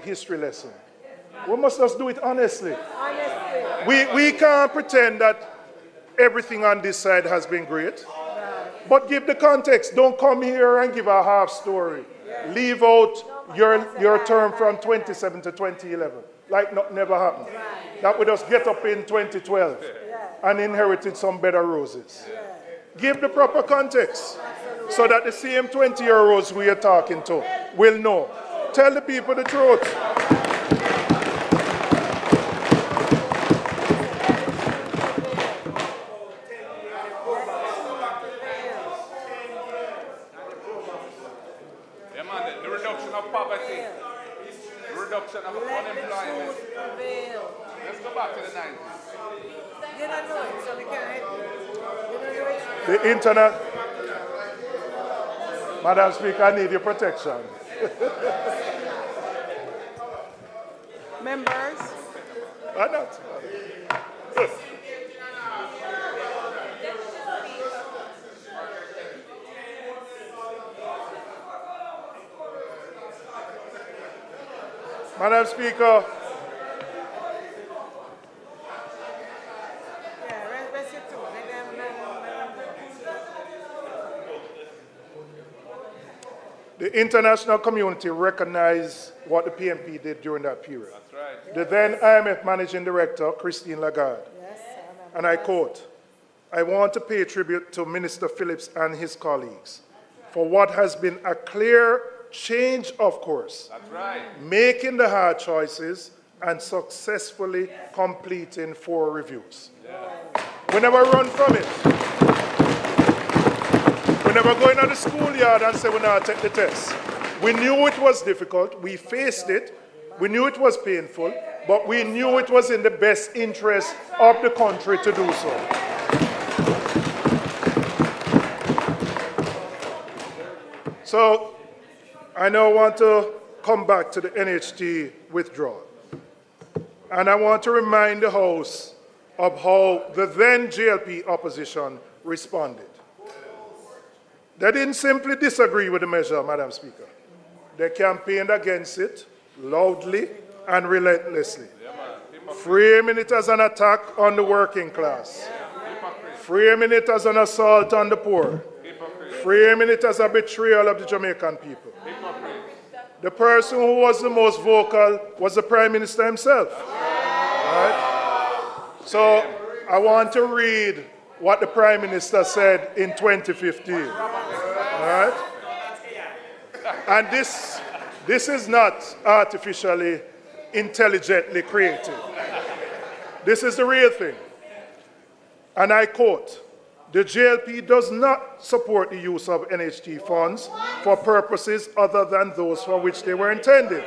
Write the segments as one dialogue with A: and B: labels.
A: history lesson. We must just do it honestly. We can't pretend that everything on this side has been great. But give the context. Don't come here and give a half story. Leave out your term from 27 to 2011. Like nothing never happened. That we just get up in 2012 and inherited some bed of roses. Give the proper context so that the same 20-year-olds we are talking to will know. Tell the people the truth.
B: Yeah, man, the reduction of poverty, the reduction of unemployment. Let's go back to the 90s.
C: You don't know it, so we can't help you. You don't know it.
A: The internet. Madam Speaker, I need your protection.
C: Members.
A: Why not? Madam Speaker. The international community recognized what the PNP did during that period.
B: That's right.
A: The then IMF Managing Director, Christine Lagarde, and I quote, "I want to pay tribute to Minister Phillips and his colleagues for what has been a clear change of course,
B: That's right.
A: making the hard choices and successfully completing 4 reviews." We never run from it. We never go into the schoolyard and say we now take the test. We knew it was difficult. We faced it. We knew it was painful, but we knew it was in the best interest of the country to do so. So I now want to come back to the NHT withdrawal. And I want to remind the House of how the then JLP opposition responded. They didn't simply disagree with the measure, Madam Speaker. They campaigned against it loudly and relentlessly, framing it as an attack on the working class, framing it as an assault on the poor, framing it as a betrayal of the Jamaican people. The person who was the most vocal was the Prime Minister himself. Right? So I want to read what the Prime Minister said in 2015. All right? And this is not artificially, intelligently created. This is the real thing. And I quote, "The JLP does not support the use of NHT funds for purposes other than those for which they were intended.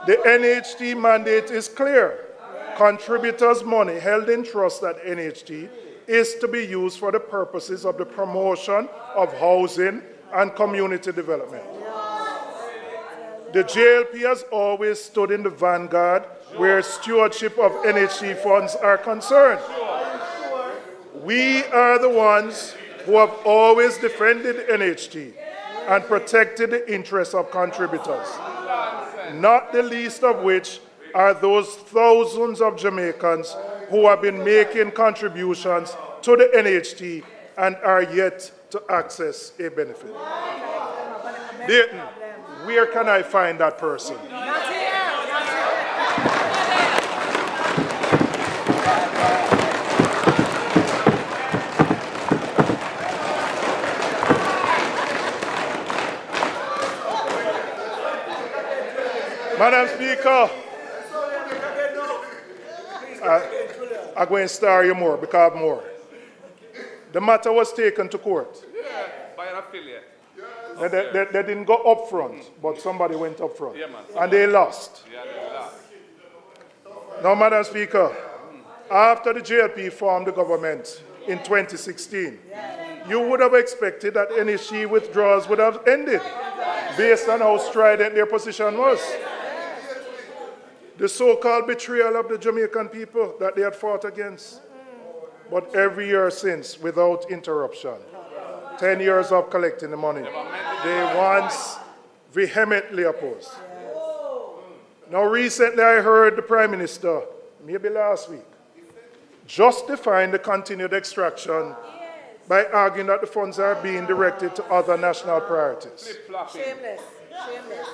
A: The NHT mandate is clear. Contributors' money held in trust at NHT is to be used for the purposes of the promotion of housing and community development. The JLP has always stood in the vanguard where stewardship of NHT funds are concerned. We are the ones who have always defended NHT and protected the interests of contributors, not the least of which are those thousands of Jamaicans who have been making contributions to the NHT and are yet to access a benefit." Dayton, where can I find that person? Madam Speaker, I'm going to star you more because more. The matter was taken to court.
B: Yeah, by an affiliate.
A: They didn't go up front, but somebody went up front.
B: Yeah, man.
A: And they lost.
B: Yeah, they lost.
A: Now, Madam Speaker, after the JLP formed the government in 2016, you would have expected that NHT withdrawals would have ended based on how strident their position was. The so-called betrayal of the Jamaican people that they had fought against. But every year since, without interruption, 10 years of collecting the money, vehemently opposed. Now, recently I heard the Prime Minister, maybe last week, justifying the continued extraction by arguing that the funds are being directed to other national priorities.
C: Shameless. Shameless.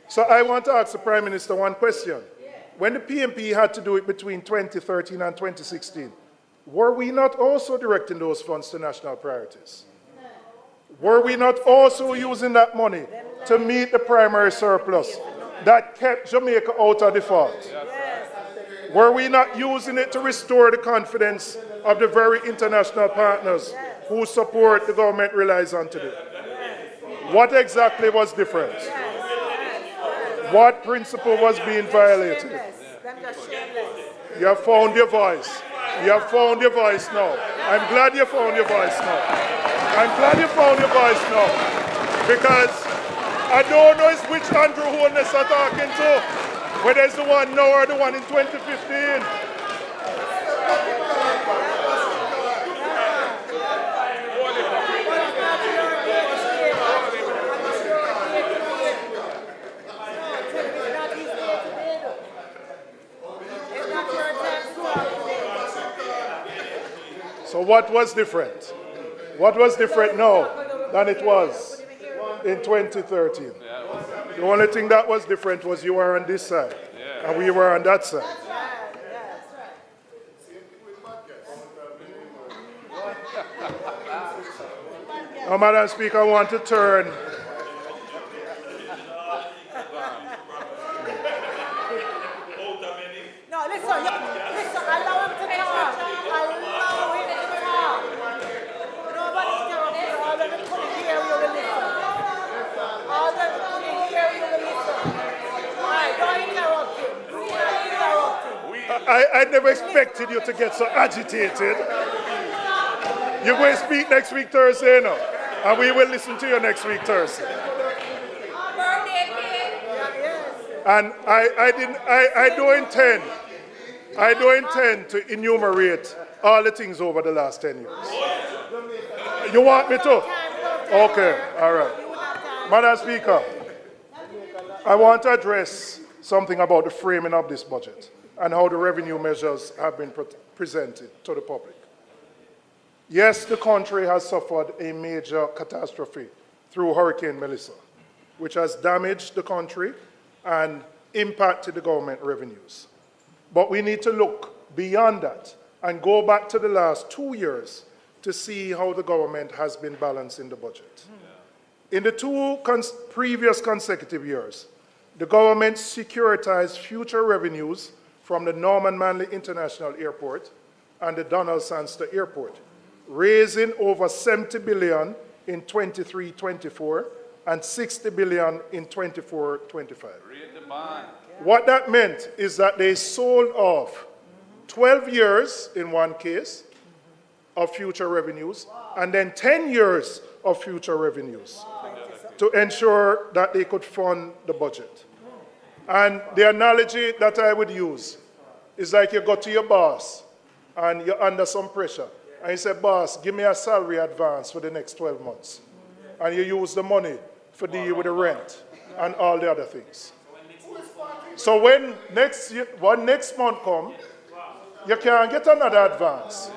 A: So I want to ask the Prime Minister one question. When the PMP had to do it between 2013 and 2016, were we not also directing those funds to national priorities? Were we not also using that money to meet the primary surplus that kept Jamaica out of default? Were we not using it to restore the confidence of the very international partners whose support the government relies on today? What exactly was different? What principle was being violated? You have found your voice. You have found your voice now. I'm glad you found your voice now. I'm glad you found your voice now. Because I don't know which Andrew Holness are talking to, whether it's the one now or the one in 2015. So what was different? What was different now than it was in 2013? The only thing that was different was you were on this side and we were on that side. Now, Madam Speaker, I want to turn.
C: No, listen, allow him to talk. Allow him to talk. Nobody interrupt you. All of them couldn't hear you, will listen. All of them couldn't hear you, will listen. All right, don't interrupt him. Do not interrupt him.
A: I never expected you to get so agitated. You're going to speak next week Thursday, no? And we will listen to you next week Thursday. And I don't intend to enumerate all the things over the last 10 years. You want me to? Okay, all right. Madam Speaker, I want to address something about the framing of this budget and how the revenue measures have been presented to the public. Yes, the country has suffered a major catastrophe through Hurricane Melissa, which has damaged the country and impacted the government revenues. But we need to look beyond that and go back to the last 2 years to see how the government has been balancing the budget. In the two previous consecutive years, the government securitized future revenues from the Norman Manley International Airport and the Donald Sangster Airport, raising over 70 billion in 23-24 and 60 billion in 24-25. What that meant is that they sold off 12 years in one case of future revenues and then 10 years of future revenues to ensure that they could fund the budget. And the analogy that I would use is like you go to your boss and you're under some pressure and you say, boss, give me a salary advance for the next 12 months. And you use the money for deal with the rent and all the other things. So when next month comes, you can't get another advance.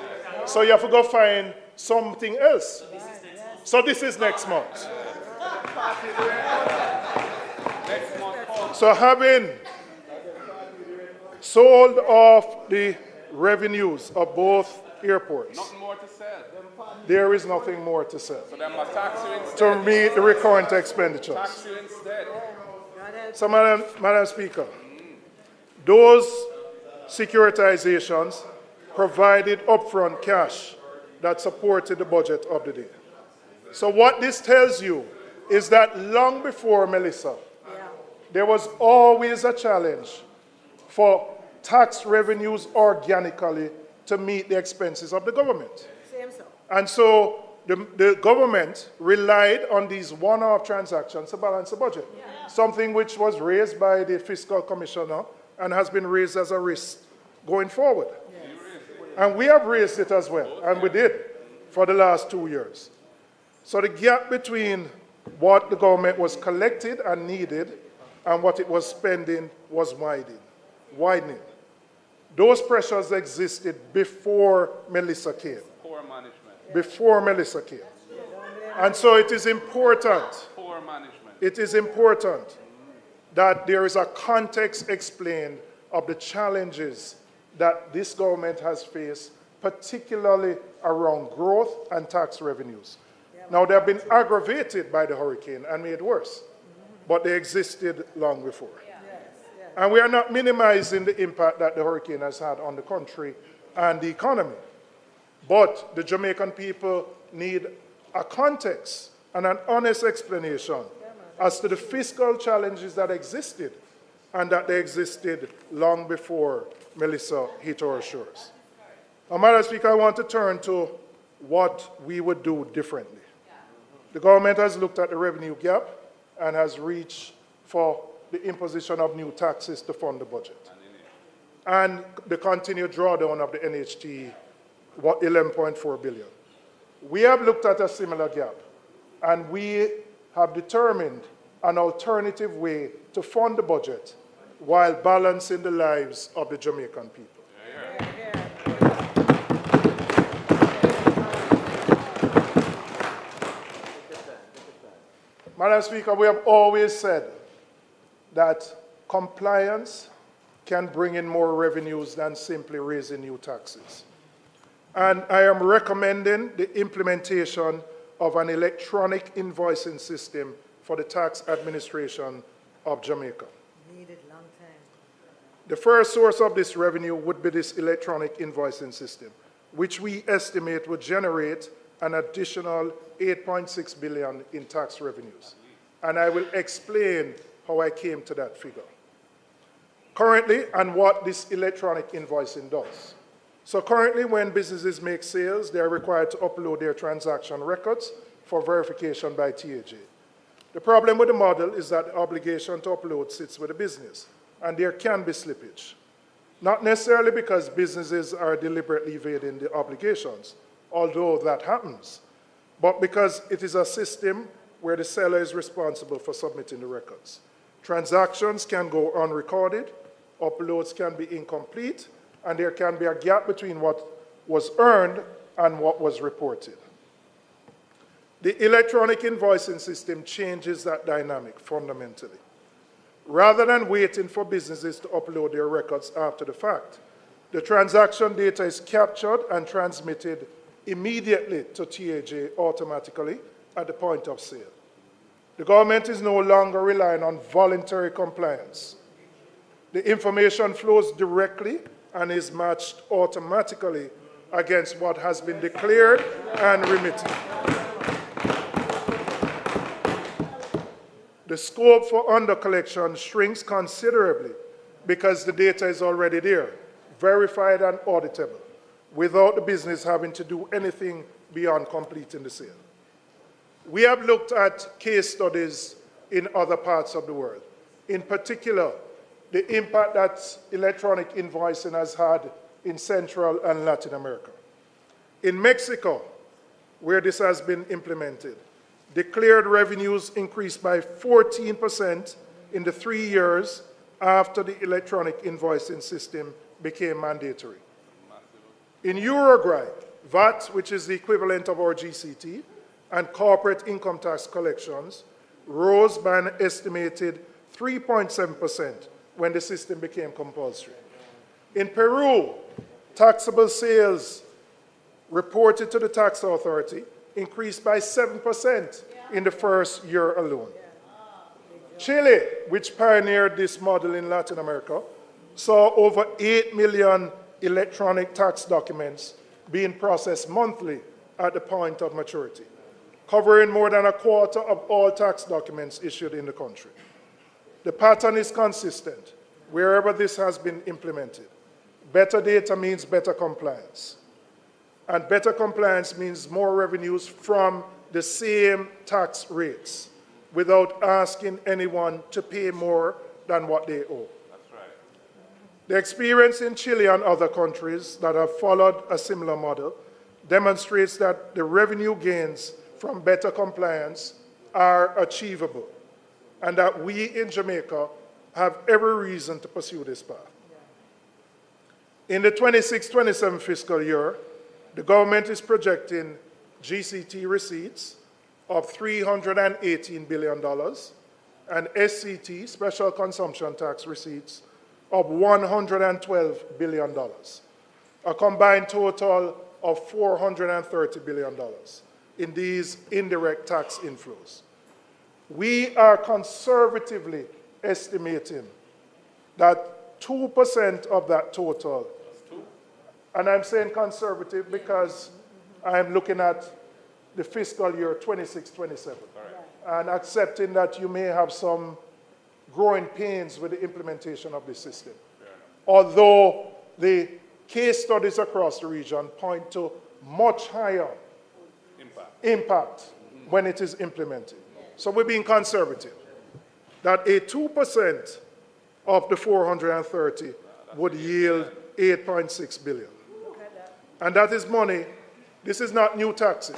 A: So you have to go find something else. So this is next month. So having sold off the revenues of both airports,
B: Nothing more to sell.
A: there is nothing more to sell
B: So them must tax you instead.
A: to meet the recurrent expenditures.
B: Tax you instead.
A: So, Madam Speaker, those securitizations provided upfront cash that supported the budget of the day. So what this tells you is that long before Melissa, there was always a challenge for tax revenues organically to meet the expenses of the government. And so the government relied on these one-off transactions to balance the budget, something which was raised by the fiscal commissioner and has been raised as a risk going forward. And we have raised it as well, and we did for the last 2 years. So the gap between what the government was collected and needed and what it was spending was widening. Those pressures existed before Melissa came.
B: Poor management.
A: Before Melissa came. And so it is important.
B: Poor management.
A: It is important that there is a context explained of the challenges that this government has faced, particularly around growth and tax revenues. Now, they have been aggravated by the hurricane and made worse, but they existed long before. And we are not minimizing the impact that the hurricane has had on the country and the economy. But the Jamaican people need a context and an honest explanation as to the fiscal challenges that existed and that they existed long before Melissa hit our shores. Now, Madam Speaker, I want to turn to what we would do differently. The government has looked at the revenue gap and has reached for the imposition of new taxes to fund the budget. And the continued drawdown of the NHT, 11.4 billion. We have looked at a similar gap, and we have determined an alternative way to fund the budget while balancing the lives of the Jamaican people. Madam Speaker, we have always said that compliance can bring in more revenues than simply raising new taxes. And I am recommending the implementation of an electronic invoicing system for the tax administration of Jamaica.
C: Needed long time.
A: The first source of this revenue would be this electronic invoicing system, which we estimate would generate an additional 8.6 billion in tax revenues. And I will explain how I came to that figure. Currently, and what this electronic invoicing does. So currently, when businesses make sales, they are required to upload their transaction records for verification by TAJ. The problem with the model is that the obligation to upload sits with the business, and there can be slippage. Not necessarily because businesses are deliberately evading the obligations, although that happens, but because it is a system where the seller is responsible for submitting the records. Transactions can go unrecorded, uploads can be incomplete, and there can be a gap between what was earned and what was reported. The electronic invoicing system changes that dynamic fundamentally. Rather than waiting for businesses to upload their records after the fact, the transaction data is captured and transmitted immediately to TAJ automatically at the point of sale. The government is no longer relying on voluntary compliance. The information flows directly and is matched automatically against what has been declared and remitted. The scope for under-collection shrinks considerably because the data is already there, verified and auditable, without the business having to do anything beyond completing the sale. We have looked at case studies in other parts of the world, in particular, the impact that electronic invoicing has had in Central and Latin America. In Mexico, where this has been implemented, declared revenues increased by 14% in the 3 years after the electronic invoicing system became mandatory. In Uruguay, VAT, which is the equivalent of our GCT, and corporate income tax collections rose by an estimated 3.7% when the system became compulsory. In Peru, taxable sales reported to the tax authority increased by 7% in the first year alone. Chile, which pioneered this model in Latin America, saw over 8 million electronic tax documents being processed monthly at the point of maturity, covering more than a quarter of all tax documents issued in the country. The pattern is consistent wherever this has been implemented. Better data means better compliance. And better compliance means more revenues from the same tax rates without asking anyone to pay more than what they owe.
B: That's right.
A: The experience in Chile and other countries that have followed a similar model demonstrates that the revenue gains from better compliance are achievable and that we in Jamaica have every reason to pursue this path. In the 26-27 fiscal year, the government is projecting GCT receipts of $318 billion and SCT, Special Consumption Tax receipts, of $112 billion, a combined total of $430 billion in these indirect tax inflows. We are conservatively estimating that 2% of that total, and I'm saying conservative because I'm looking at the fiscal year 26-27, and accepting that you may have some growing pains with the implementation of this system. Although the case studies across the region point to much higher impact when it is implemented. So we're being conservative, that a 2% of the 430 would yield 8.6 billion. And that is money. This is not new taxes.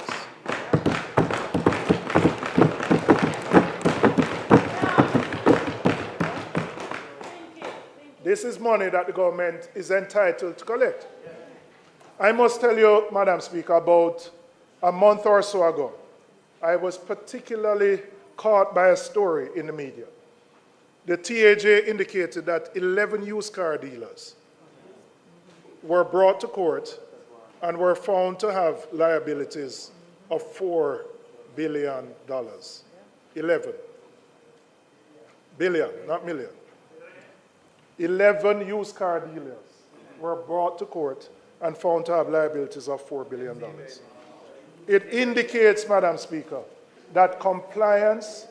A: This is money that the government is entitled to collect. I must tell you, Madam Speaker, about a month or so ago, I was particularly caught by a story in the media. The TAJ indicated that 11 used car dealers were brought to court and were found to have liabilities of $4 billion. 11 billion, not million. 11 used car dealers were brought to court and found to have liabilities of $4 billion. It indicates, Madam Speaker, that compliance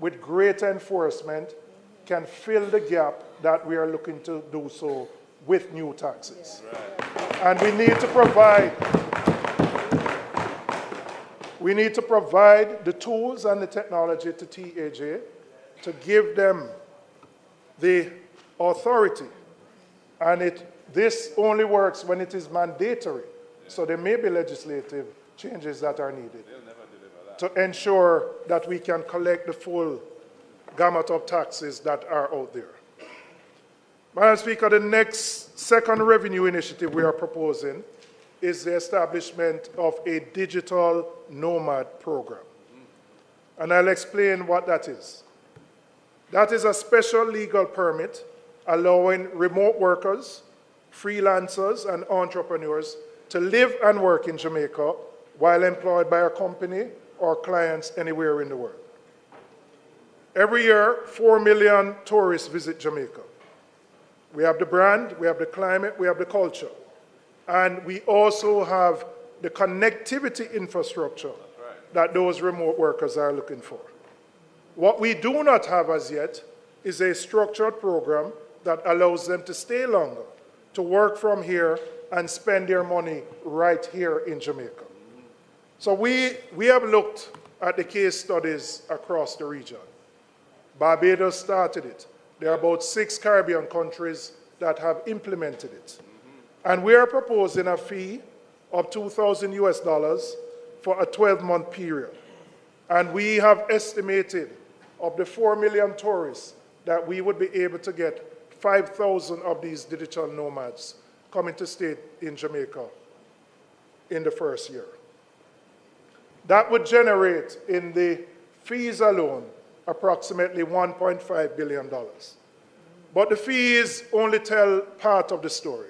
A: with great enforcement can fill the gap that we are looking to do so with new taxes. And we need to provide the tools and the technology to TAJ to give them the authority. And this only works when it is mandatory. So there may be legislative changes that are needed to ensure that we can collect the full gamut of taxes that are out there. Madam Speaker, the next second revenue initiative we are proposing is the establishment of a digital nomad program. And I'll explain what that is. That is a special legal permit allowing remote workers, freelancers, and entrepreneurs to live and work in Jamaica while employed by a company or clients anywhere in the world. Every year, 4 million tourists visit Jamaica. We have the brand, we have the climate, we have the culture. And we also have the connectivity infrastructure that those remote workers are looking for. What we do not have as yet is a structured program that allows them to stay longer, to work from here and spend their money right here in Jamaica. So we have looked at the case studies across the region. Barbados started it. There are about 6 Caribbean countries that have implemented it. And we are proposing a fee of $2,000 US for a 12-month period. And we have estimated of the 4 million tourists that we would be able to get 5,000 of these digital nomads coming to stay in Jamaica in the first year. That would generate in the fees alone approximately $1.5 billion. But the fees only tell part of the story.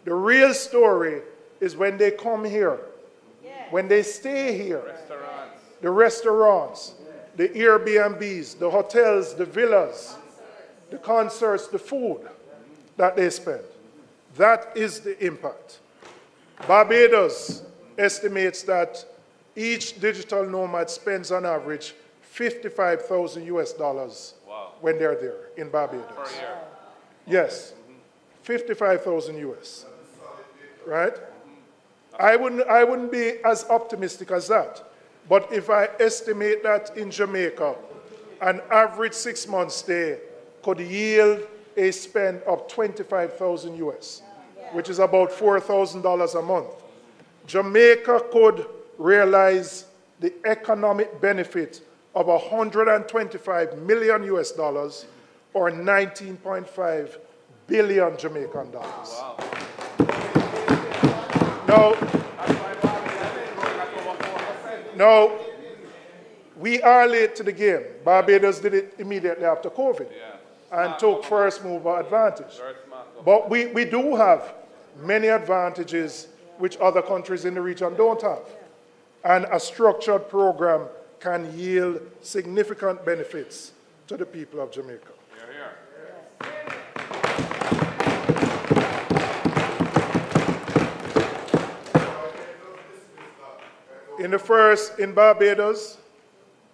A: The real story is when they come here, when they stay here, the restaurants, the Airbnbs, the hotels, the villas, the concerts, the food that they spend. That is the impact. Barbados estimates that each digital nomad spends on average $55,000 US when they're there in Barbados.
B: Per year.
A: Yes, 55,000 US, right? I wouldn't be as optimistic as that. But if I estimate that in Jamaica, an average 6-month stay could yield a spend of 25,000 US, which is about $4,000 a month. Jamaica could realize the economic benefit of 125 million US dollars, or 19.5 billion Jamaican dollars.
B: Wow.
A: Now, we are late to the game. Barbados did it immediately after COVID and took first mover advantage. But we do have many advantages which other countries in the region don't have. And a structured program can yield significant benefits to the people of Jamaica. In Barbados,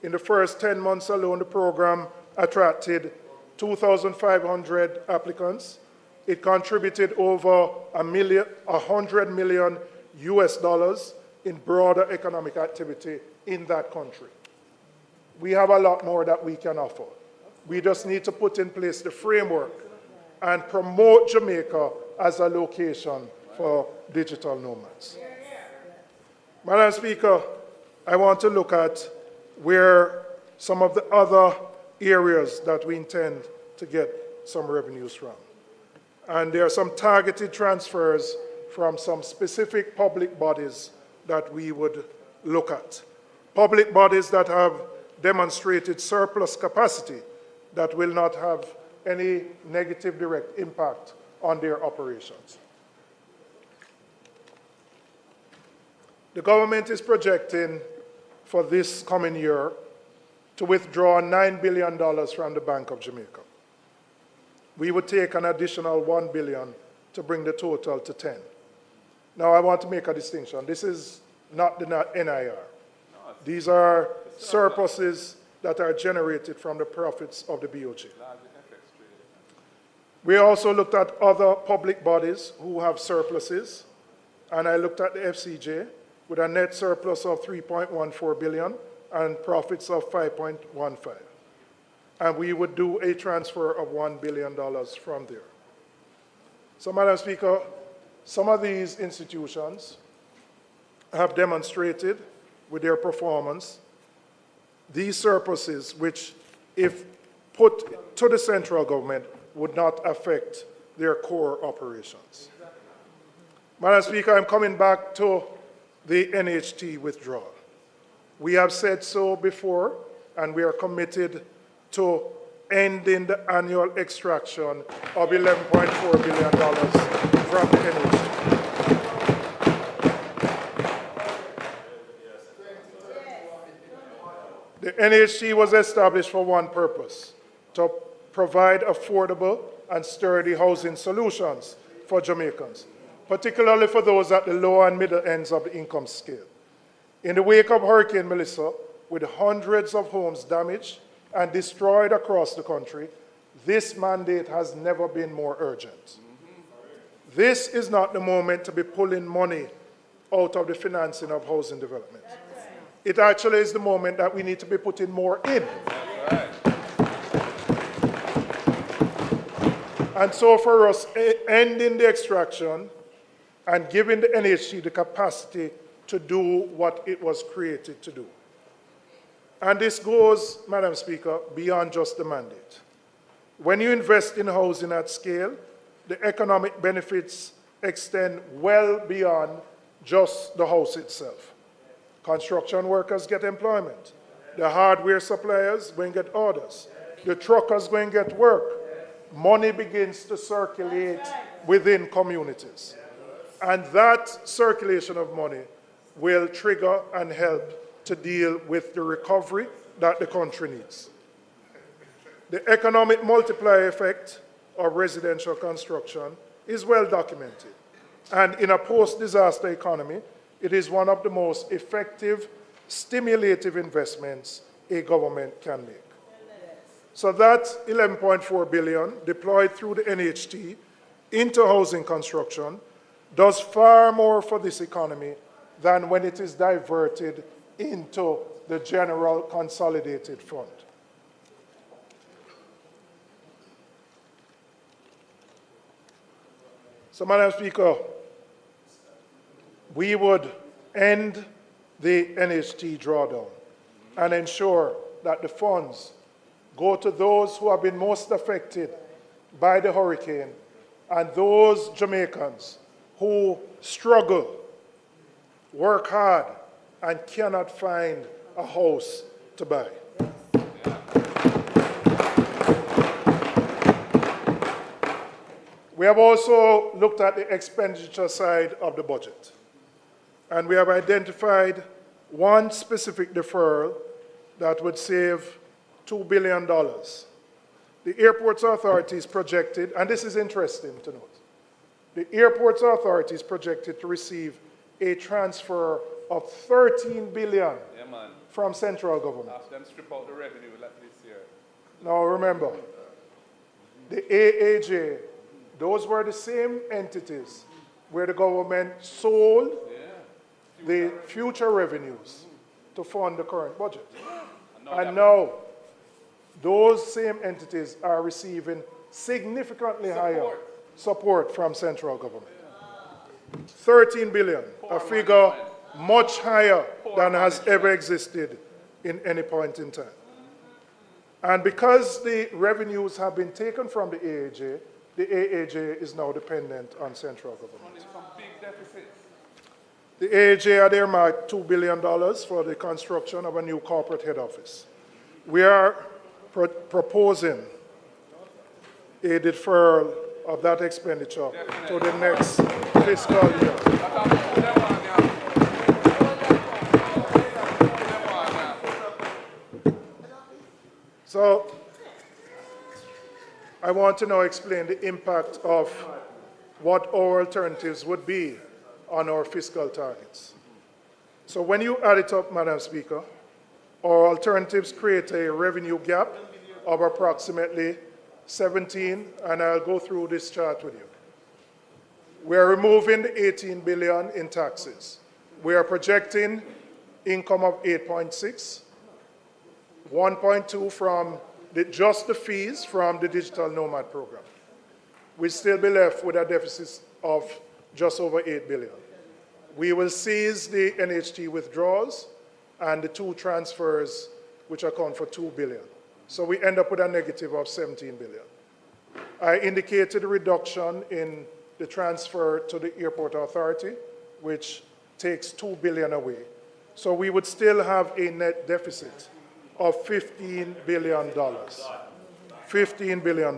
A: in the first 10 months alone, the program attracted 2,500 applicants. It contributed over $100 million US dollars in broader economic activity in that country. We have a lot more that we can offer. We just need to put in place the framework and promote Jamaica as a location for digital nomads. Madam Speaker, I want to look at where some of the other areas that we intend to get some revenues from. And there are some targeted transfers from some specific public bodies that we would look at. Public bodies that have demonstrated surplus capacity that will not have any negative direct impact on their operations. The government is projecting for this coming year to withdraw $9 billion from the Bank of Jamaica. We would take an additional $1 billion to bring the total to 10. Now, I want to make a distinction. This is not the NIR. These are surpluses that are generated from the profits of the BOJ. We also looked at other public bodies who have surpluses, and I looked at the FCJ with a net surplus of $3.14 billion and profits of $5.15. And we would do a transfer of $1 billion from there. So, Madam Speaker, some of these institutions have demonstrated with their performance these surpluses, which, if put to the central government, would not affect their core operations. Madam Speaker, I'm coming back to the NHT withdrawal. We have said so before, and we are committed to ending the annual extraction of $11.4 billion from the NHT. The NHT was established for one purpose: to provide affordable and sturdy housing solutions for Jamaicans, particularly for those at the lower and middle ends of the income scale. In the wake of Hurricane Melissa, with hundreds of homes damaged and destroyed across the country, this mandate has never been more urgent. This is not the moment to be pulling money out of the financing of housing development. It actually is the moment that we need to be putting more in. And so for us, ending the extraction and giving the NHT the capacity to do what it was created to do. And this goes, Madam Speaker, beyond just the mandate. When you invest in housing at scale, the economic benefits extend well beyond just the house itself. Construction workers get employment. The hardware suppliers go and get orders. The truckers go and get work. Money begins to circulate within communities. And that circulation of money will trigger and help to deal with the recovery that the country needs. The economic multiplier effect of residential construction is well documented. And in a post-disaster economy, it is one of the most effective, stimulative investments a government can make. So that $11.4 billion deployed through the NHT into housing construction does far more for this economy than when it is diverted into the general consolidated fund. So, Madam Speaker, we would end the NHT drawdown and ensure that the funds go to those who have been most affected by the hurricane and those Jamaicans who struggle, work hard, and cannot find a house to buy. We have also looked at the expenditure side of the budget, and we have identified one specific deferral that would save $2 billion. The Airports Authority is projected, and this is interesting to note, the Airports Authority is projected to receive a transfer of $13 billion from central government.
B: After them strip out the revenue like this year.
A: Now remember, the AAJ, those were the same entities where the government sold the future revenues to fund the current budget. And now, those same entities are receiving significantly higher support from central government. 13 billion, a figure much higher than has ever existed in any point in time. And because the revenues have been taken from the AAJ is now dependent on central government.
B: Some big deficits.
A: The AAJ had earmarked $2 billion for the construction of a new corporate head office. We are proposing a deferral of that expenditure to the next fiscal year. So, I want to now explain the impact of what our alternatives would be on our fiscal targets. So when you add it up, Madam Speaker, our alternatives create a revenue gap of approximately 17, and I'll go through this chart with you. We are removing the 18 billion in taxes. We are projecting income of 8.6, 1.2 from just the fees from the digital nomad program. We'll still be left with a deficit of just over 8 billion. We will cease the NHT withdrawals and the two transfers, which account for 2 billion. So we end up with a negative of 17 billion. I indicated a reduction in the transfer to the Airport Authority, which takes 2 billion away. So we would still have a net deficit of $15 billion. $15 billion.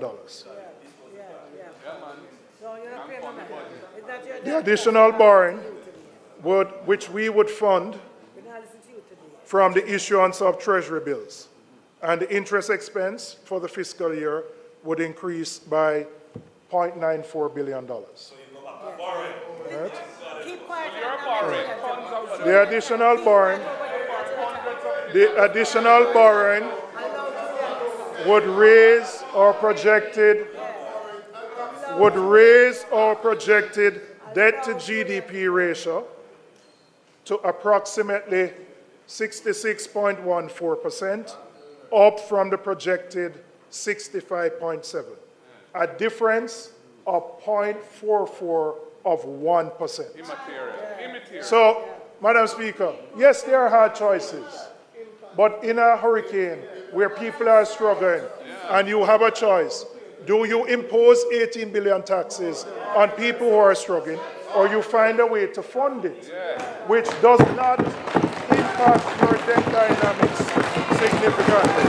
A: The additional borrowing, which we would fund from the issuance of treasury bills, and the interest expense for the fiscal year would increase by $0.94 billion. So you go back to borrowing. Right?
C: Keep quiet.
A: The additional borrowing would raise our projected debt to GDP ratio to approximately 66.14%, up from the projected 65.7%, a difference of 0.44 of 1%.
B: Immaterial.
A: So, Madam Speaker, yes, there are hard choices, but in a hurricane where people are struggling and you have a choice, do you impose 18 billion taxes on people who are struggling, or you find a way to fund it, which does not impact your debt dynamics significantly?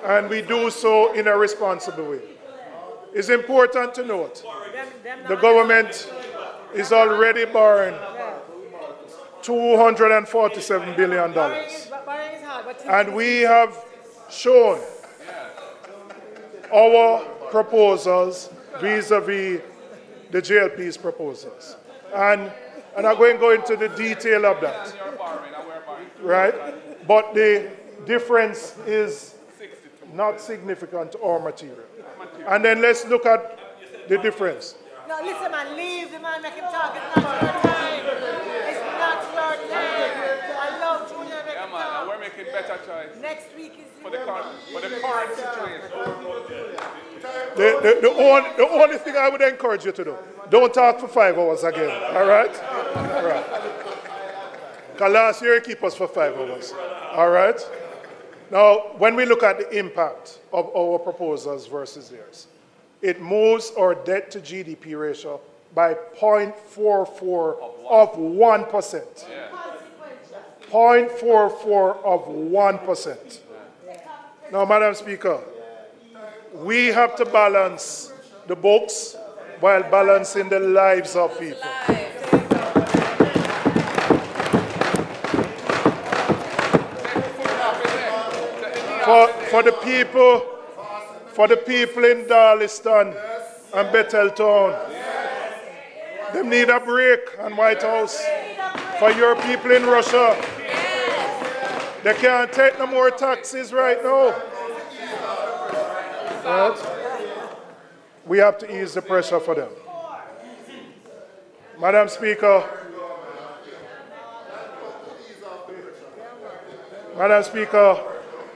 A: And we do so in a responsible way. It's important to note the government is already borrowing $247 billion. And we have shown our proposals vis-a-vis the JLP's proposals. And I'm going to go into the detail of that. Right? But the difference is not significant or material. And then let's look at the difference.
C: No, listen, man, leave the man, make him talk. It's not your time. It's not your time. I love Julian, make him talk.
B: We're making better choice.
C: Next week is
B: For the current situation.
A: The only thing I would encourage you to do, don't talk for 5 hours again, all right? All right. Because last year it kept us for 5 hours. All right? Now, when we look at the impact of our proposals versus theirs, it moves our debt to GDP ratio by 0.44 of 1%. 0.44 of 1%. Now, Madam Speaker, we have to balance the books while balancing the lives of people. For the people in Darliston and Betheltown, they need a break on White House. For your people in Russia, they can't take no more taxes right now. Right? We have to ease the pressure for them. Madam Speaker,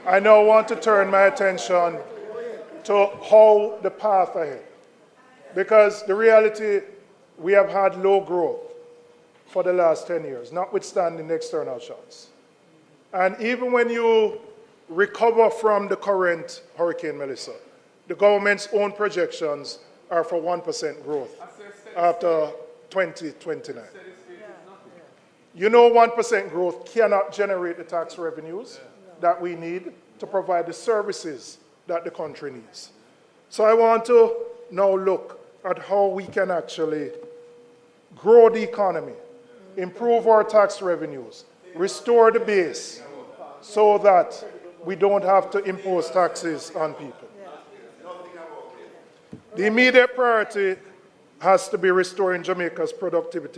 A: I now want to turn my attention to how the path ahead. Because the reality, we have had low growth for the last 10 years, notwithstanding the external shocks. And even when you recover from the current Hurricane Melissa, the government's own projections are for 1% growth after 2029. You know 1% growth cannot generate the tax revenues that we need to provide the services that the country needs. So I want to now look at how we can actually grow the economy, improve our tax revenues, restore the base so that we don't have to impose taxes on people. The immediate priority has to be restoring Jamaica's productive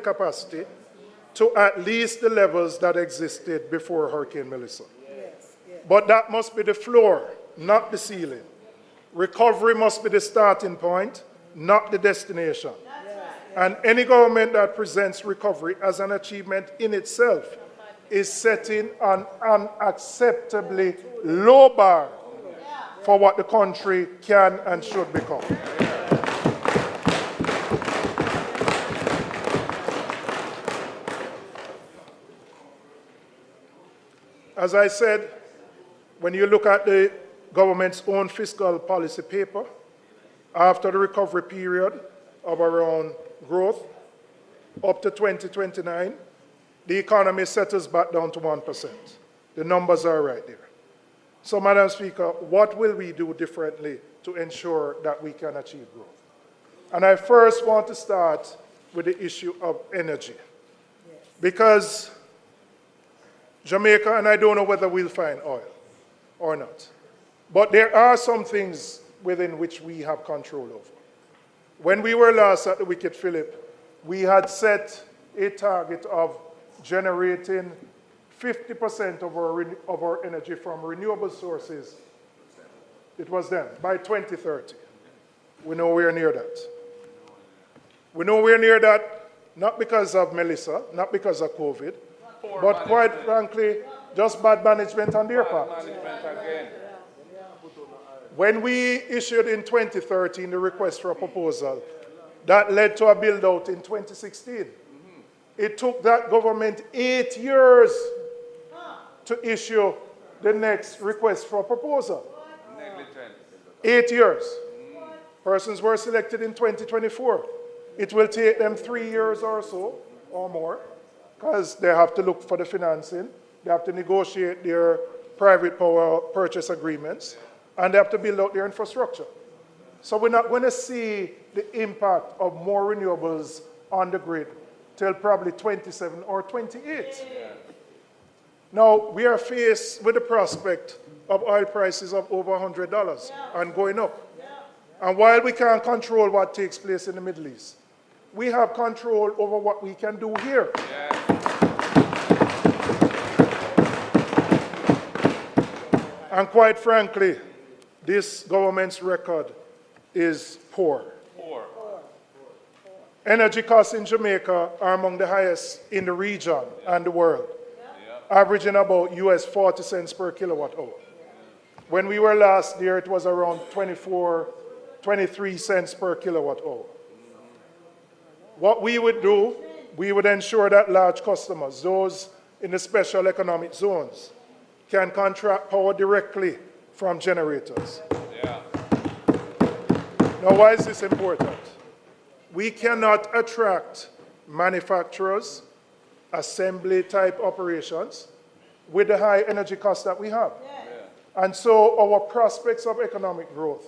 A: capacity to at least the levels that existed before Hurricane Melissa. But that must be the floor, not the ceiling. Recovery must be the starting point, not the destination. And any government that presents recovery as an achievement in itself is setting an unacceptably low bar for what the country can and should become. As I said, when you look at the government's own fiscal policy paper, after the recovery period of around growth, up to 2029, the economy settles back down to 1%. The numbers are right there. So, Madam Speaker, what will we do differently to ensure that we can achieve growth? And I first want to start with the issue of energy. Because Jamaica, and I don't know whether we'll find oil or not, but there are some things within which we have control over. When we were last at the Wicked Philip, we had set a target of generating 50% of our energy from renewable sources. It was then, by 2030. We know we're near that. We know we're near that not because of Melissa, not because of COVID, but quite frankly, just bad management on their part. When we issued in 2013 the request for a proposal, that led to a build-out in 2016. It took that government 8 years to issue the next request for a proposal. 8 years. Persons were selected in 2024. It will take them 3 years or so, or more, because they have to look for the financing, they have to negotiate their private power purchase agreements, and they have to build out their infrastructure. So we're not going to see the impact of more renewables on the grid till probably 27 or 28. Now, we are faced with the prospect of oil prices of over $100 and going up. And while we can't control what takes place in the Middle East, we have control over what we can do here. And quite frankly, this government's record is poor. Energy costs in Jamaica are among the highest in the region and the world, averaging about US 40 cents per kilowatt hour. When we were last there, it was around 23 cents per kilowatt hour. What we would do we would ensure that large customers, those in the special economic zones, can contract power directly from generators.
B: Yeah.
A: Now, why is this important? We cannot attract manufacturers, assembly-type operations with the high energy costs that we have. Yeah. And so our prospects of economic growth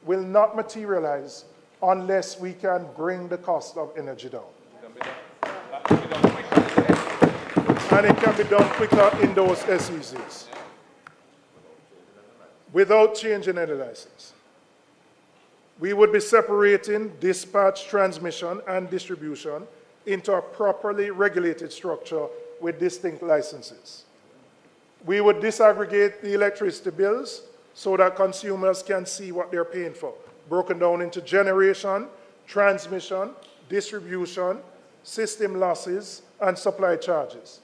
A: will not materialize unless we can bring the cost of energy down. And it can be done quicker in those SEZs without changing any license. We would be separating dispatch, transmission, and distribution into a properly regulated structure with distinct licenses. We would disaggregate the electricity bills so that consumers can see what they're paying for, broken down into generation, transmission, distribution, system losses, and supply charges,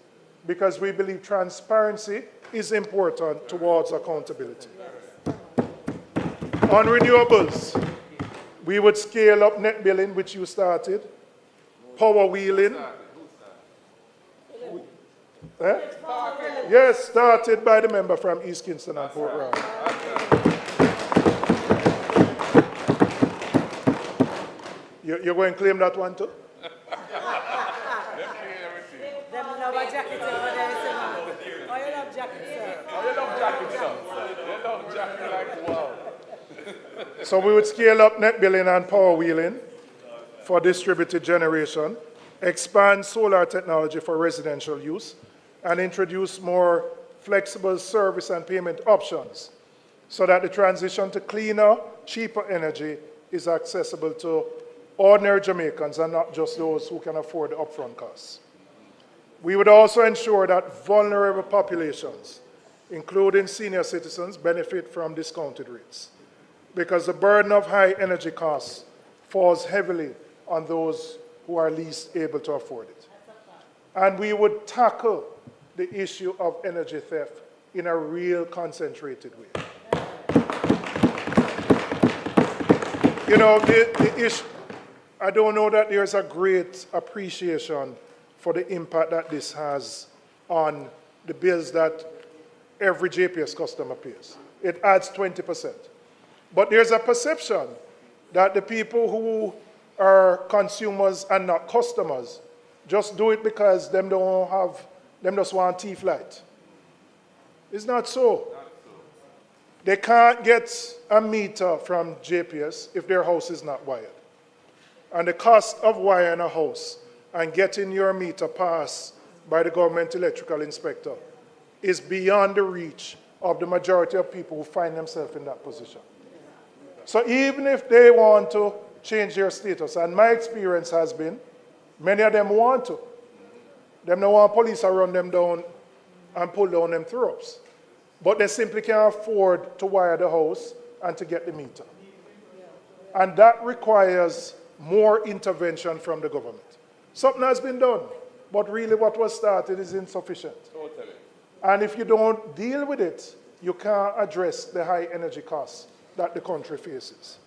A: because we believe transparency is important towards accountability. On renewables, we would scale up net billing, which you started, power wheeling. Yes, started by the member from East Kingston and Port Royal. You're going to claim that one too?
C: Them love a jacket over there, sir. Oh, you love jackets, sir.
B: Oh, you love jackets, sir. You love jackets like wow.
A: So we would scale up net billing and power wheeling for distributed generation, expand solar technology for residential use, and introduce more flexible service and payment options so that the transition to cleaner, cheaper energy is accessible to ordinary Jamaicans and not just those who can afford the upfront costs. We would also ensure that vulnerable populations, including senior citizens, benefit from discounted rates, because the burden of high energy costs falls heavily on those who are least able to afford it. And we would tackle the issue of energy theft in a real concentrated way. You know, the issue, I don't know that there's a great appreciation for the impact that this has on the bills that every JPS customer pays. It adds 20%. But there's a perception that the people who are consumers and not customers just do it because them just want T flight. It's not so. They can't get a meter from JPS if their house is not wired. And the cost of wiring a house and getting your meter passed by the government electrical inspector is beyond the reach of the majority of people who find themselves in that position. So even if they want to change their status, and my experience has been, many of them want to. Them don't want police to run them down and pull down them throats. But they simply can't afford to wire the house and to get the meter. And that requires more intervention from the government. Something has been done, but really what was started is insufficient.
B: Totally.
A: And if you don't deal with it, you can't address the high energy costs that the country faces.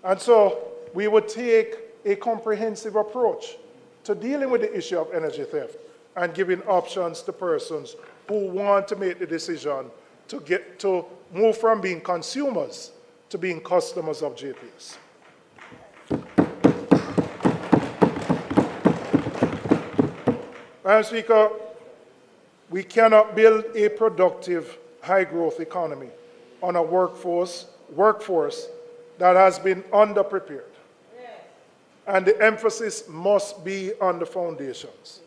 A: And so we would take a comprehensive approach to dealing with the issue of energy theft and giving options to persons who want to make the decision to move from being consumers to being customers of JPS. Madam Speaker, we cannot build a productive, high-growth economy on a workforce that has been underprepared. And the emphasis must be on the foundations,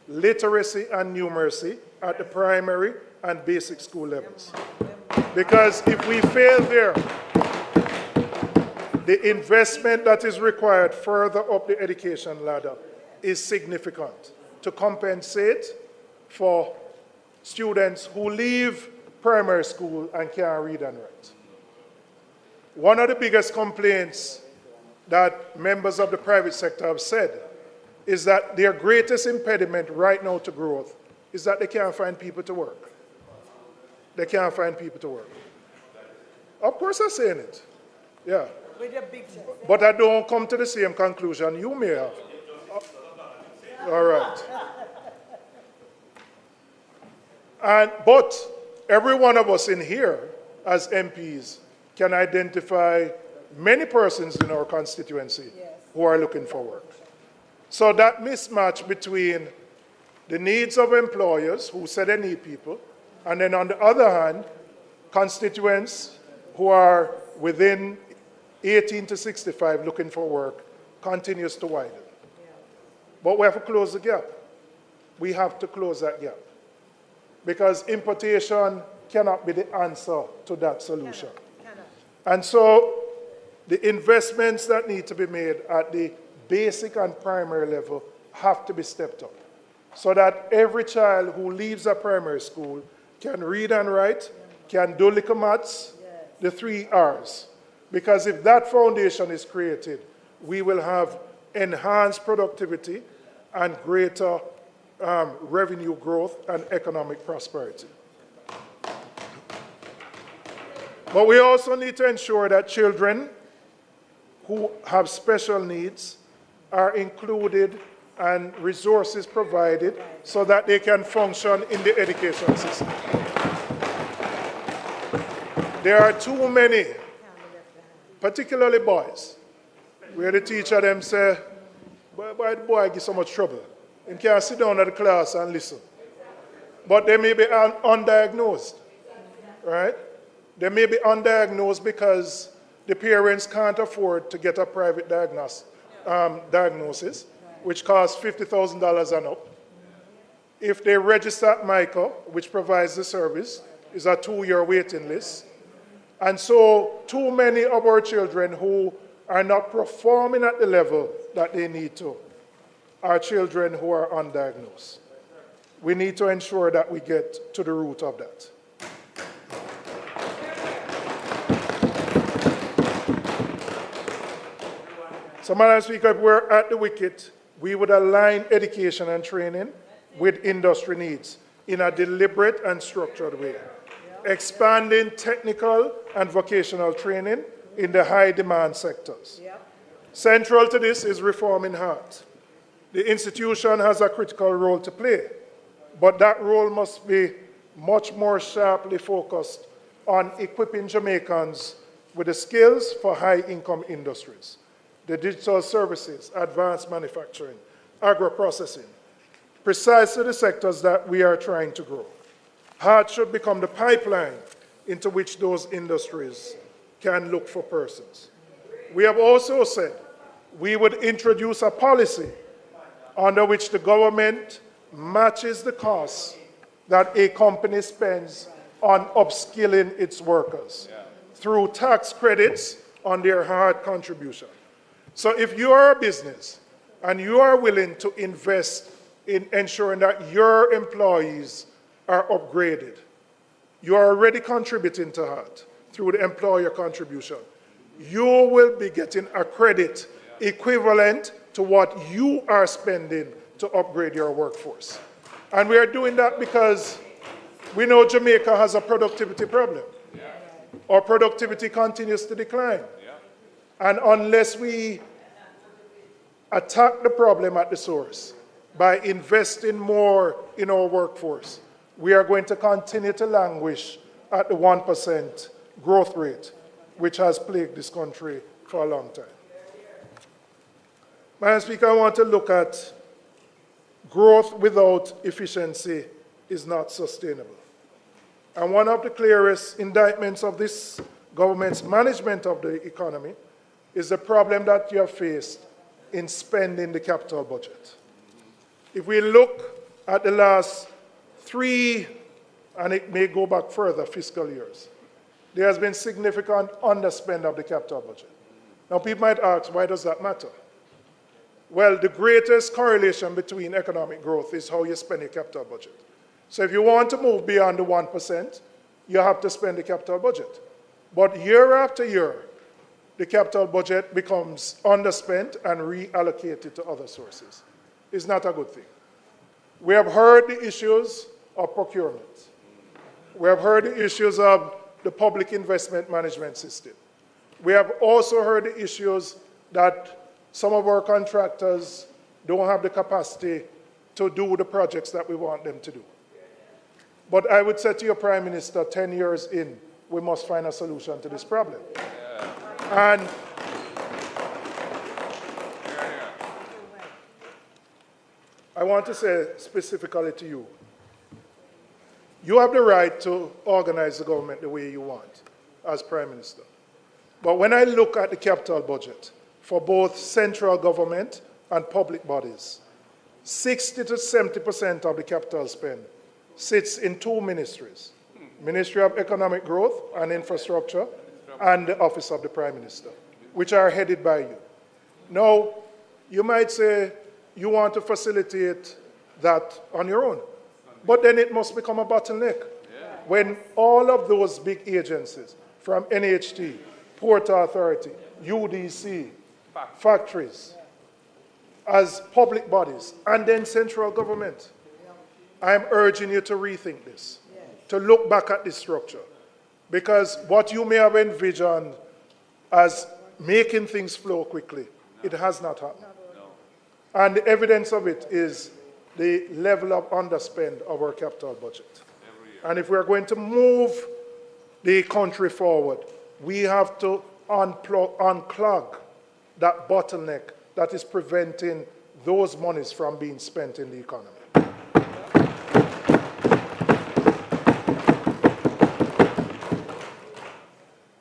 A: literacy and numeracy at the primary and basic school levels. Because if we fail there, the investment that is required further up the education ladder is significant to compensate for students who leave primary school and can't read and write. One of the biggest complaints that members of the private sector have said is that their greatest impediment right now to growth is that they can't find people to work. They can't find people to work. Of course I'm saying it, yeah.
C: With your big chest.
A: But I don't come to the same conclusion you may have. All right. But every one of us in here as MPs can identify many persons in our constituency who are looking for work. So that mismatch between the needs of employers who say they need people, and then on the other hand, constituents who are within 18 to 65 looking for work continues to widen. But we have to close the gap. We have to close that gap. Because importation cannot be the answer to that solution. Cannot. And so the investments that need to be made at the basic and primary level have to be stepped up, so that every child who leaves a primary school can read and write, can do little maths, the 3 R's. Because if that foundation is created, we will have enhanced productivity and greater revenue growth and economic prosperity. But we also need to ensure that children who have special needs are included and resources provided so that they can function in the education system. There are too many, particularly boys, where the teacher them say, why the boy give so much trouble? He can't sit down at the class and listen. But they may be undiagnosed, right? They may be undiagnosed because the parents can't afford to get a private diagnosis, which costs $50,000 and up. If they register at MICA, which provides the service, is a 2-year waiting list. And so too many of our children who are not performing at the level that they need to are children who are undiagnosed. We need to ensure that we get to the root of that. So, Madam Speaker, if we're at the wicket, we would align education and training with industry needs in a deliberate and structured way, expanding technical and vocational training in the high-demand sectors. Central to this is reforming HEART. The institution has a critical role to play, but that role must be much more sharply focused on equipping Jamaicans with the skills for high-income industries, the digital services, advanced manufacturing, agro-processing, precisely the sectors that we are trying to grow. HEART should become the pipeline into which those industries can look for persons. We have also said we would introduce a policy under which the government matches the costs that a company spends on upskilling its workers through tax credits on their HEART contribution. So if you are a business and you are willing to invest in ensuring that your employees are upgraded, you are already contributing to HEART through the employer contribution. You will be getting a credit equivalent to what you are spending to upgrade your workforce. And we are doing that because we know Jamaica has a productivity problem. Our productivity continues to decline. And unless we attack the problem at the source by investing more in our workforce, we are going to continue to languish at the 1% growth rate, which has plagued this country for a long time. Madam Speaker, I want to look at growth without efficiency is not sustainable. And one of the clearest indictments of this government's management of the economy is the problem that you have faced in spending the capital budget. If we look at the last 3, and it may go back further, fiscal years, there has been significant underspend of the capital budget. Now, people might ask, why does that matter? Well, the greatest correlation between economic growth is how you spend your capital budget. So if you want to move beyond the 1%, you have to spend the capital budget. But year after year, the capital budget becomes underspent and reallocated to other sources. It's not a good thing. We have heard the issues of procurement. We have heard the issues of the public investment management system. We have also heard the issues that some of our contractors don't have the capacity to do the projects that we want them to do. But I would say to your Prime Minister, 10 years in, we must find a solution to this problem. And I want to say specifically to you, you have the right to organize the government the way you want as Prime Minister. But when I look at the capital budget for both central government and public bodies, 60 to 70% of the capital spend sits in two ministries, Ministry of Economic Growth and Infrastructure and the Office of the Prime Minister, which are headed by you. Now, you might say you want to facilitate that on your own, but then it must become a bottleneck. When all of those big agencies, from NHT, Port Authority, UDC, factories, as public bodies, and then central government, I am urging you to rethink this, to look back at this structure. Because what you may have envisioned as making things flow quickly, it has not happened. And the evidence of it is the level of underspend of our capital budget. And if we're going to move the country forward, we have to unclog that bottleneck that is preventing those monies from being spent in the economy.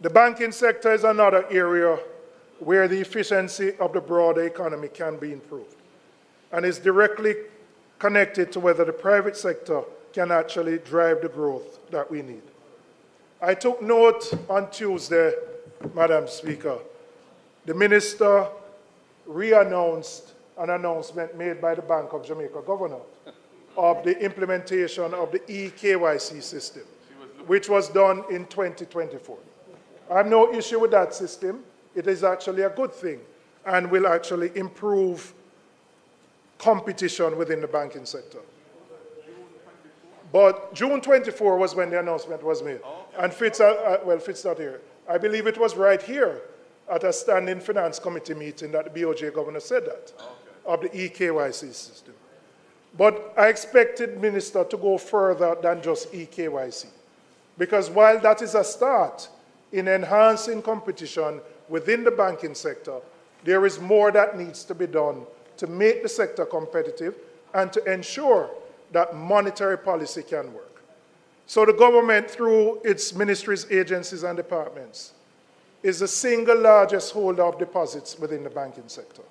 A: The banking sector is another area where the efficiency of the broader economy can be improved, and is directly connected to whether the private sector can actually drive the growth that we need. I took note on Tuesday, Madam Speaker, the Minister re-announced an announcement made by the Bank of Jamaica Governor of the implementation of the eKYC system, which was done in 2024. I have no issue with that system. It is actually a good thing and will actually improve competition within the banking sector. But June 24 was when the announcement was made. And Fitz not here. I believe it was right here at a standing finance committee meeting that the BOJ governor said that, of the eKYC system. But I expected Minister to go further than just eKYC. Because while that is a start in enhancing competition within the banking sector, there is more that needs to be done to make the sector competitive and to ensure that monetary policy can work. So the government, through its ministries, agencies, and departments, is the single largest holder of deposits within the banking sector.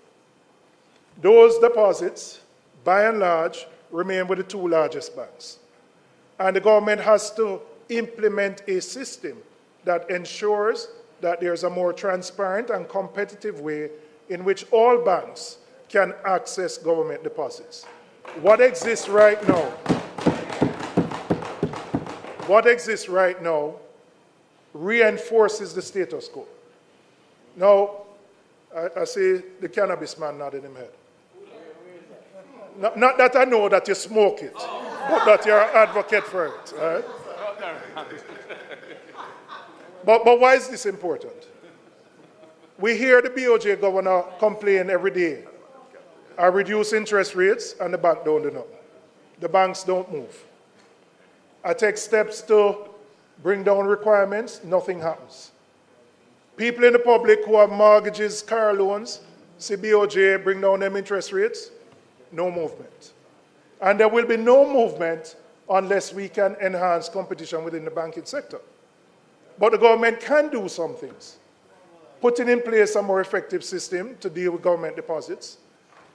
A: Those deposits, by and large, remain with the two largest banks. And the government has to implement a system that ensures that there's a more transparent and competitive way in which all banks can access government deposits. What exists right now reinforces the status quo. Now, I see the cannabis man nodding his head. Not that I know that you smoke it, but that you're an advocate for it. Right? But why is this important? We hear the BOJ governor complain every day. I reduce interest rates and the bank don't do nothing. The banks don't move. I take steps to bring down requirements, nothing happens. People in the public who have mortgages, car loans, see BOJ bring down them interest rates, no movement. And there will be no movement unless we can enhance competition within the banking sector. But the government can do some things. Putting in place a more effective system to deal with government deposits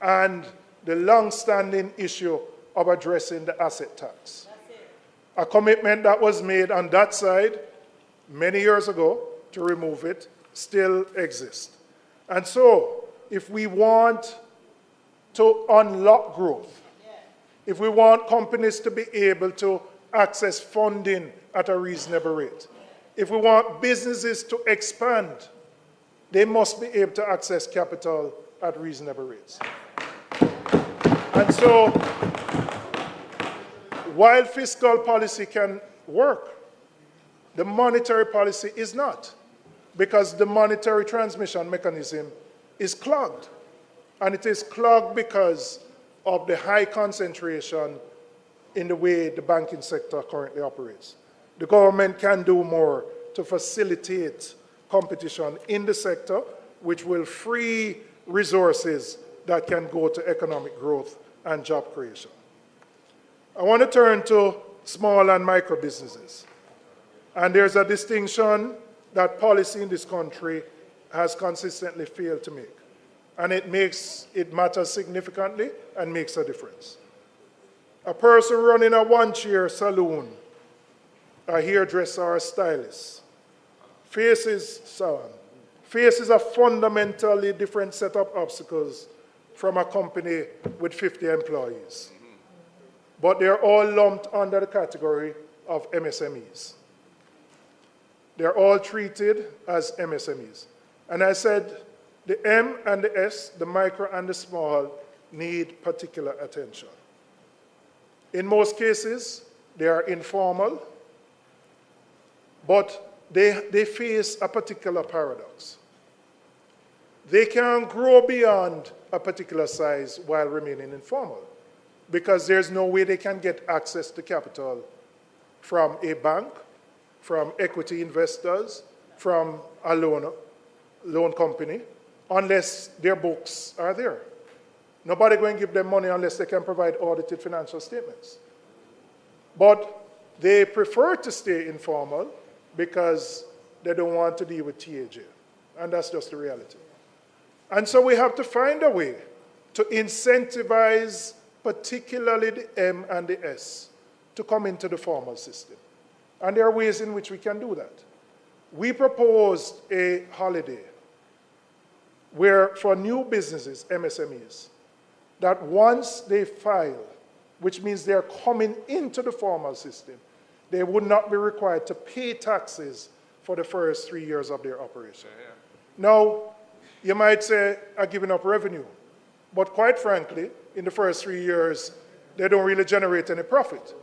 A: and the long-standing issue of addressing the asset tax. A commitment that was made on that side many years ago to remove it still exists. And so, if we want to unlock growth, if we want companies to be able to access funding at a reasonable rate, if we want businesses to expand, they must be able to access capital at reasonable rates. And so, while fiscal policy can work, the monetary policy is not, because the monetary transmission mechanism is clogged. And it is clogged because of the high concentration in the way the banking sector currently operates. The government can do more to facilitate competition in the sector, which will free resources that can go to economic growth and job creation. I want to turn to small and micro businesses. And there's a distinction that policy in this country has consistently failed to make. And it matters significantly and makes a difference. A person running a one-chair saloon, a hairdresser or a stylist, faces a fundamentally different set of obstacles from a company with 50 employees. But they're all lumped under the category of MSMEs. They're all treated as MSMEs. And I said the M and the S, the micro and the small, need particular attention. In most cases, they are informal, but they face a particular paradox. They can grow beyond a particular size while remaining informal, because there's no way they can get access to capital from a bank, from equity investors, from a loan company, unless their books are there. Nobody going to give them money unless they can provide audited financial statements. But they prefer to stay informal because they don't want to deal with TAJ. And that's just the reality. And so we have to find a way to incentivize particularly the M and the S to come into the formal system. And there are ways in which we can do that. We proposed a holiday where for new businesses, MSMEs, that once they file, which means they're coming into the formal system, they would not be required to pay taxes for the first 3 years of their operation. Now, you might say, I'm giving up revenue. But quite frankly, in the first 3 years, they don't really generate any profit.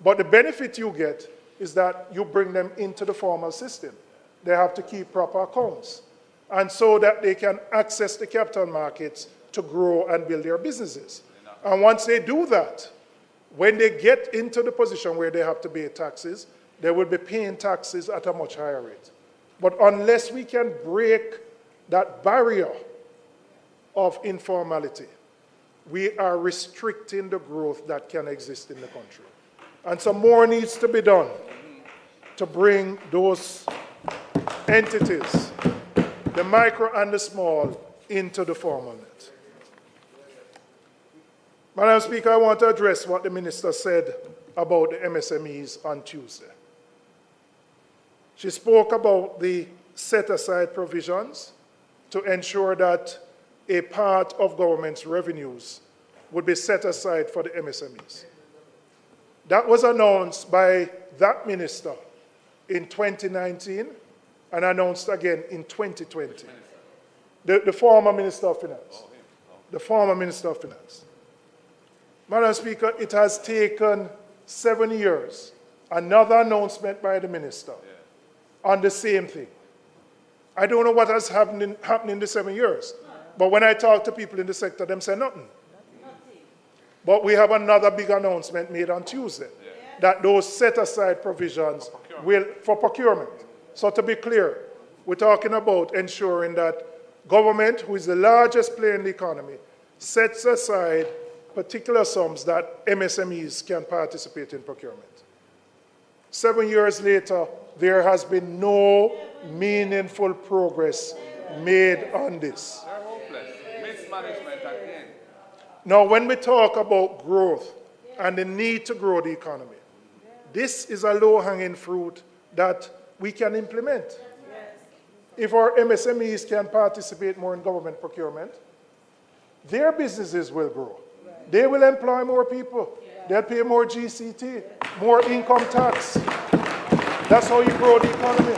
A: But the benefit you get is that you bring them into the formal system. They have to keep proper accounts, and so that they can access the capital markets to grow and build their businesses. And once they do that, when they get into the position where they have to pay taxes, they will be paying taxes at a much higher rate. But unless we can break that barrier of informality, we are restricting the growth that can exist in the country. And some more needs to be done to bring those entities, the micro and the small, into the formal net. Madam Speaker, I want to address what the Minister said about the MSMEs on Tuesday. She spoke about the set-aside provisions to ensure that a part of government's revenues would be set aside for the MSMEs. That was announced by that minister in 2019 and announced again in 2020. The former Minister of Finance. The former Minister of Finance. Madam Speaker, it has taken 7 years, another announcement by the minister on the same thing. I don't know what has happened in the 7 years, but when I talk to people in the sector, them say nothing. But we have another big announcement made on Tuesday, that those set-aside provisions will, for procurement. So to be clear, we're talking about ensuring that government, who is the largest player in the economy, sets aside particular sums that MSMEs can participate in procurement. 7 years later, there has been no meaningful progress made on this.
B: They're hopeless. Mismanagement again.
A: Now, when we talk about growth and the need to grow the economy, this is a low-hanging fruit that we can implement. If our MSMEs can participate more in government procurement, their businesses will grow. They will employ more people. They'll pay more GCT, more income tax. That's how you grow the economy.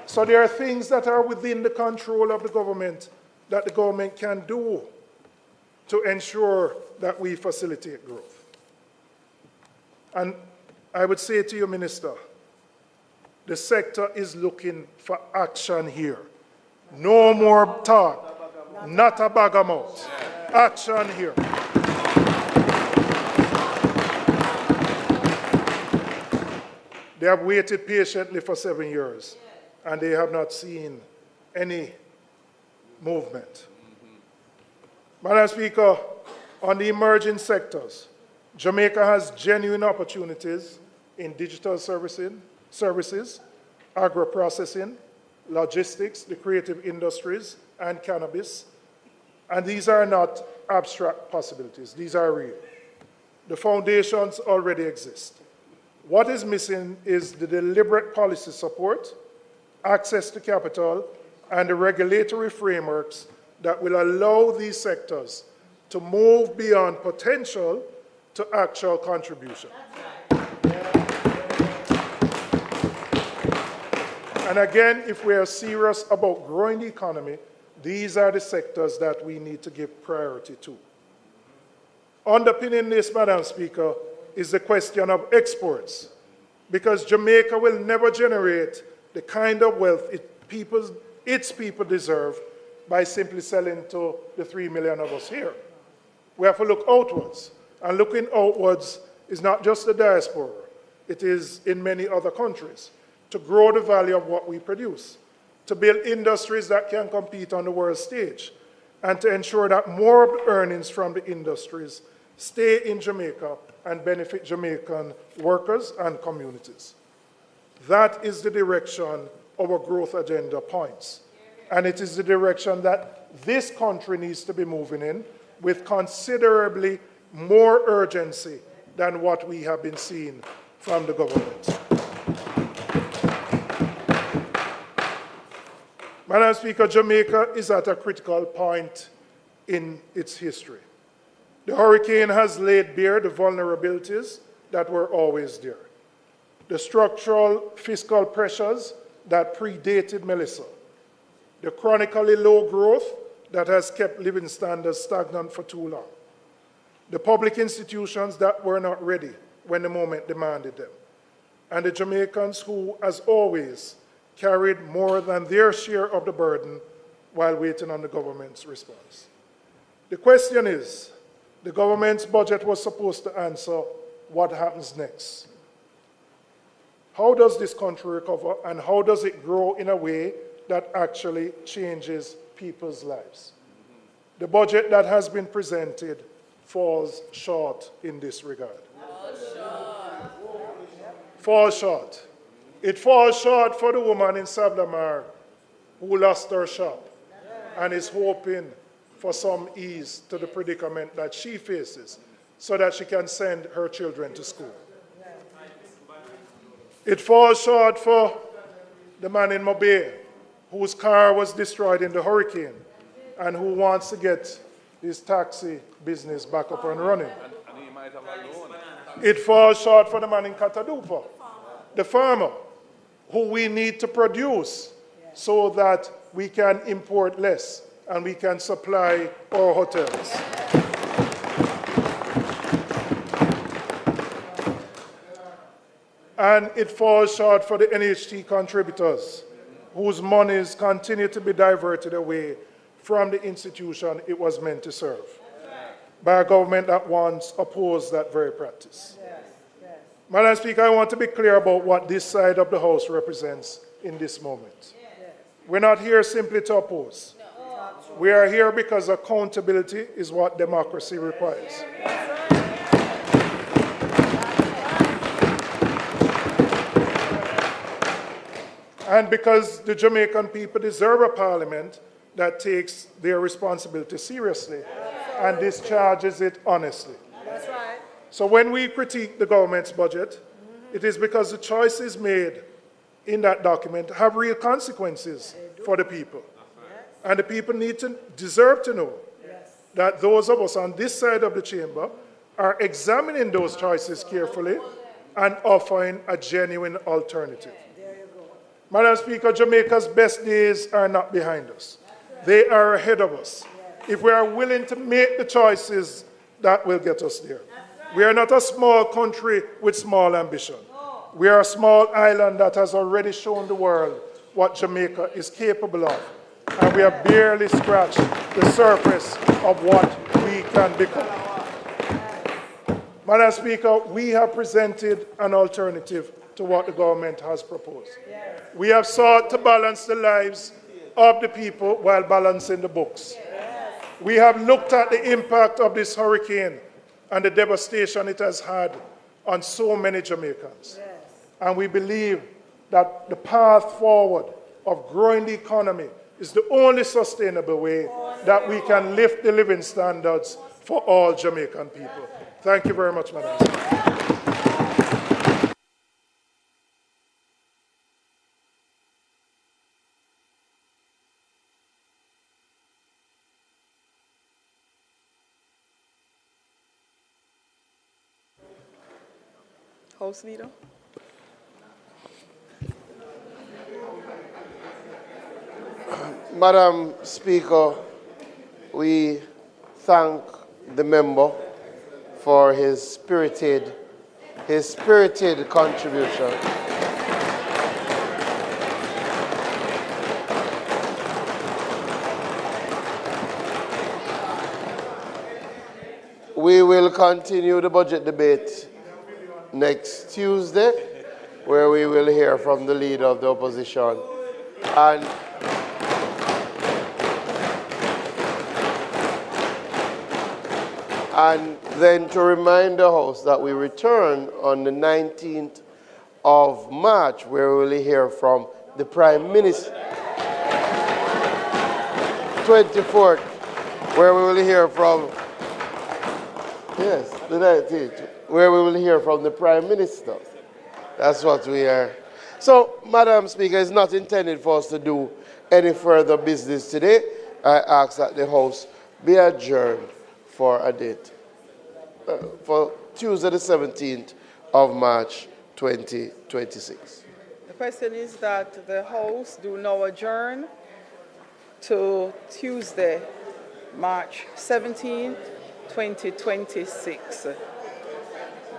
A: So there are things that are within the control of the government that the government can do to ensure that we facilitate growth. And I would say to you, Minister, the sector is looking for action here. No more talk. not a bag of mouth. Action here. They have waited patiently for 7 years, and they have not seen any movement. Madam Speaker, on the emerging sectors, Jamaica has genuine opportunities in digital services, agro-processing, logistics, the creative industries, and cannabis. And these are not abstract possibilities. These are real. The foundations already exist. What is missing is the deliberate policy support, access to capital, and the regulatory frameworks that will allow these sectors to move beyond potential to actual contribution. And again, if we are serious about growing the economy, these are the sectors that we need to give priority to. Underpinning this, Madam Speaker, is the question of exports, because Jamaica will never generate the kind of wealth its people deserve by simply selling to the 3 million of us here. We have to look outwards, and looking outwards is not just the diaspora, it is in many other countries, to grow the value of what we produce, to build industries that can compete on the world stage, and to ensure that more of the earnings from the industries stay in Jamaica and benefit Jamaican workers and communities. That is the direction our growth agenda points. And it is the direction that this country needs to be moving in with considerably more urgency than what we have been seeing from the government. Madam Speaker, Jamaica is at a critical point in its history. The hurricane has laid bare the vulnerabilities that were always there. The structural fiscal pressures that predated Melissa. The chronically low growth that has kept living standards stagnant for too long. The public institutions that were not ready when the moment demanded them. And the Jamaicans who, as always, carried more than their share of the burden while waiting on the government's response. The question is, the government's budget was supposed to answer what happens next. How does this country recover, and how does it grow in a way that actually changes people's lives? The budget that has been presented falls short in this regard. Falls short. It falls short for the woman in Sablamar who lost her shop and is hoping for some ease to the predicament that she faces so that she can send her children to school. It falls short for the man in Mobay whose car was destroyed in the hurricane and who wants to get his taxi business back up and running.
B: And he might have a loan.
A: It falls short for the man in Katadupa, the farmer, who we need to produce so that we can import less and we can supply our hotels. And it falls short for the NHT contributors, whose monies continue to be diverted away from the institution it was meant to serve, by a government that once opposed that very practice. Madam Speaker, I want to be clear about what this side of the House represents in this moment. We're not here simply to oppose. We are here because accountability is what democracy requires. And because the Jamaican people deserve a parliament that takes their responsibility seriously and discharges it honestly.
C: That's right.
A: So when we critique the government's budget, it is because the choices made in that document have real consequences for the people. And the people deserve to know that those of us on this side of the chamber are examining those choices carefully and offering a genuine alternative. Madam Speaker, Jamaica's best days are not behind us. They are ahead of us. If we are willing to make the choices that will get us there. We are not a small country with small ambition. We are a small island that has already shown the world what Jamaica is capable of and we have barely scratched the surface of what we can become. Madam Speaker, we have presented an alternative to what the government has proposed. Yes. We have sought to balance the lives of the people while balancing the books. Yes. We have looked at the impact of this hurricane and the devastation it has had on so many Jamaicans. Yes. And we believe that the path forward of growing the economy is the only sustainable way that we can lift the living standards for all Jamaican people. Thank you very much, Madam Speaker.
D: House Leader.
E: Madam Speaker, we thank the member for his spirited contribution. We will continue the budget debate next Tuesday, where we will hear from the leader of the opposition. And then to remind the House that we return on the 19th of March, where we will hear from the Prime Minister. 24th, where we will hear from, yes, the 19th, where we will hear from the Prime Minister. That's what we are. So, Madam Speaker, it's not intended for us to do any further business today. I ask that the House be adjourned for a date, for Tuesday the 17th of March 2026.
D: The question is that the House do now adjourn to Tuesday, March 17th, 2026.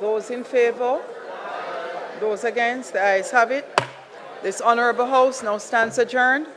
D: Those in favor? Those against? The ayes have it. This Honourable House now stands adjourned.